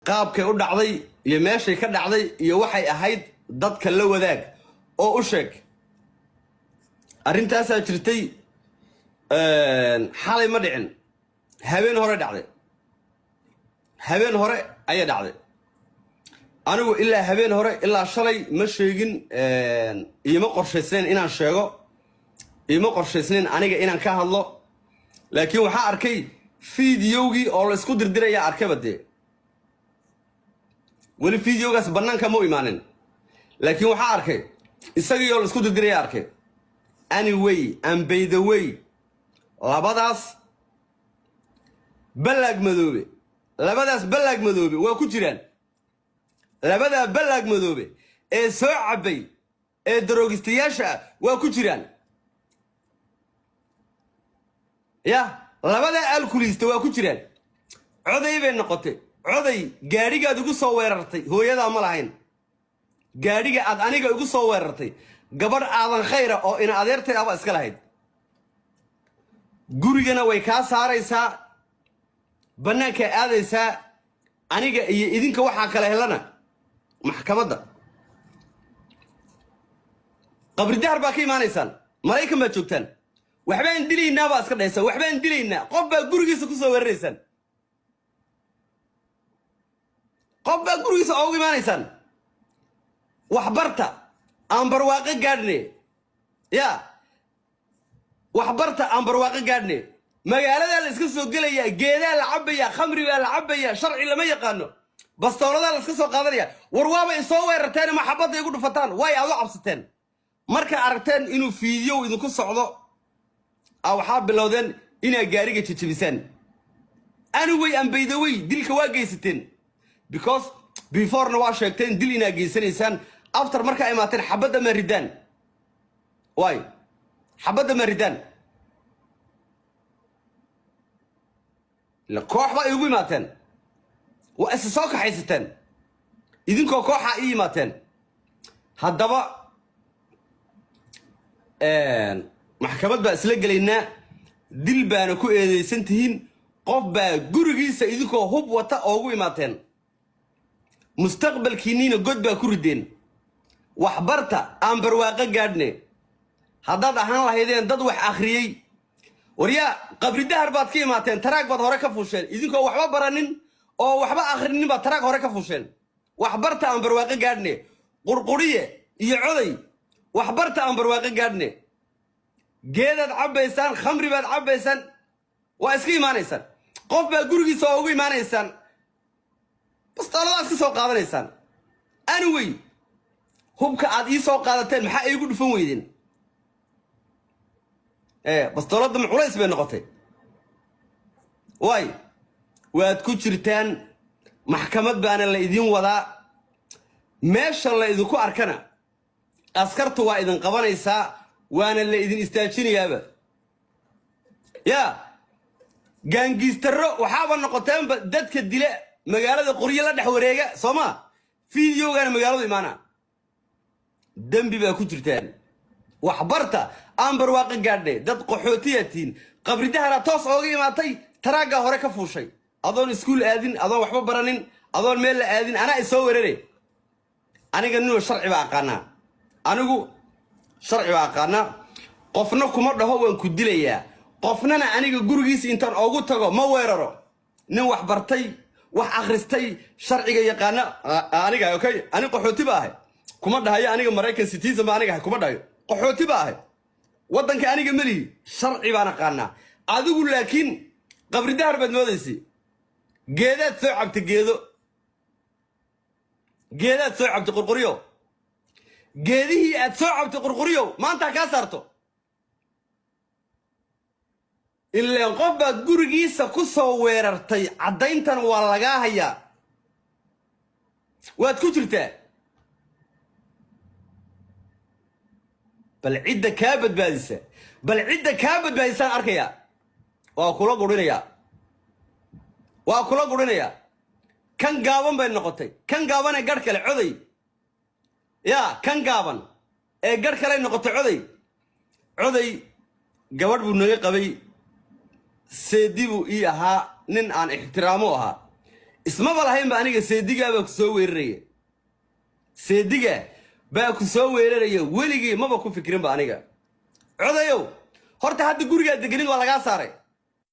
qaabkay u dhacday iyo meeshay ka dhacday iyo waxay ahayd dadka la wadaag oo u sheeg arintaasaa jirtay xalay ma dhicin habeen hore dhacday habeen hore ayay dhacday anigu ilaa habeen hore ilaa shalay ma sheegin iima qorshaysnayn inaan sheego iima qorshaysnayn aniga inaan ka hadlo laakiin waxaa arkay fiidiyowgii oo la isku dirdiraya arkaba dee weli fiidiyowgaas bannaanka ma u imaanin laakiin waxaa arkay isagii oo la isku dirdiraya arkay anyway and by the way labadaas balaag madoobe waa ku jiraan labadaa balaag madoobe ee soo cabay ee daroogistayaasha waa ku jiraan ya labadaa alkuliista waa ku jiraan coday bay noqotay coday gaadhigaad igu soo weerartay hooyadaa ma lahayn gaadhiga aad aniga igu soo weerartay gabadh aadan khayra oo ina adeertay aba iska lahayd gurigana way kaa saaraysaa bannaankaa aadaysaa aniga iyo idinka waxaa kala helana maxkamadda qabri dahar baa ka imaanaysaan maraykan baad joogtaan waxbaan dilaynaa baa iska dhahaysaan waxbaan dilaynaa qof baa gurigiisa ku soo weeraraysaan qof baa gurigiisa oogu imaanaysaan waxbarta aan barwaaqo gaadhne ya waxbarta aan barwaaqo gaadhne magaaladaa la iska soo gelayaa geedaa la cabbayaa khamri baa la cabbayaa sharci lama yaqaano bastooladaa la iska soo qaadanaya war waaba isoo weerarteen ma xabadda igu dhufataan way aad u cabsateen marka aragteen inuu fiidiyow idinku socdo waxaa bilowdeen inaa gaariga jajabisaan anyway and by the way dilka waa geysateen because beforena waa sheegteen dil inaa geysanaysaan after markaa imaateen xabadda ma ridaan way xabadda ma ridaan la koox baa igu imaateen waa isa soo kaxaysateen idinkoo kooxa ii imaateen haddaba maxkamad baa isla gelaynaa dil baana ku eedaysan tihiin qof baa gurigiisa idinkoo hub wata oogu imaateen mustaqbalkiinniina god baa ku rideen waxbarta aan barwaaqo gaadhne haddaad ahaan lahaydeen dad wax akhriyey waryaa qabri dahar baad ka imaateen taraag baad hore ka fuusheen idinkoo waxba baranin oo waxba akhrinin baad taraag hore ka fuusheen waxbarta aan barwaaqo gaadhne qurquriye iyo coday waxbarta aan barwaaqo gaadhne geedaad cabbaysaan khamri baad cabbaysaan waa iska imaanaysaan qof baa gurigiisa oo ugu imaanaysaan bastooladaad iska soo qaadanaysaan anyway hubka aad ii soo qaadateen maxaa iigu dhufan weydeen bastooladda ma culays bay noqotay way waad ku jirtaan maxkamad baana la idin wadaa meesha la idinku arkana askartu waa idin qabanaysaa waana la idin istaajinayaaba ya gaangiistarro waxaaba noqoteenba dadka dila magaalada qoryo la dhex wareega soo ma fiidiyowgaana magaaladu imaana dembi baa ku jirtaan waxbarta aan barwaaqo gaadhe dad qaxootiyatiin qabri dahara toos ooga imaatay taraaggaa hore ka fuushay adoon iskuul aadin adoon waxba baranin adoon meel la aadin anaa isoo weerare aniga ninoo sharci baa aqaanaa anigu sharci baa aqaanaa qofna kuma dhaho waan ku dilayaa qofnana aniga gurigiisa intaan oogu tago ma weeraro nin wax bartay wax akhristay sharciga yaqaana aniga okay ani qaxooti baa ahay kuma dhahayo aniga maraykan citizen baa aniga ahay kuma dhahayo qaxooti baa ahay waddanka aniga melihi sharci baan aqaanaa adigu laakiin qabri dahar baad moodaysay geedaad soo cabtay geedaad soo cabtay qurquriyo geedihii aad soo cabtay qurquriyo maanta kaa saarto ilaan qof baa gurigiisa ku soo weerartay caddayntan waa lagaa hayaa waad ku jirtaa bal cidda kaa badbaadisaan arkayaa waa kula gurinayaa kan gaaban bay noqotay kan gaaban ee garh kale coday yaa kan gaaban ee garh kale noqotay coday gabadh buu naga qabay seedi buu ii ahaa nin aan ixtiraamo ahaa اسمه بالهين بانيga seediga baa ku soo weeraraya seediga baa ku soo weeraraya weligii maba ku fikirin ba aniga codayow horta hadda guriga deganid waa laga saaray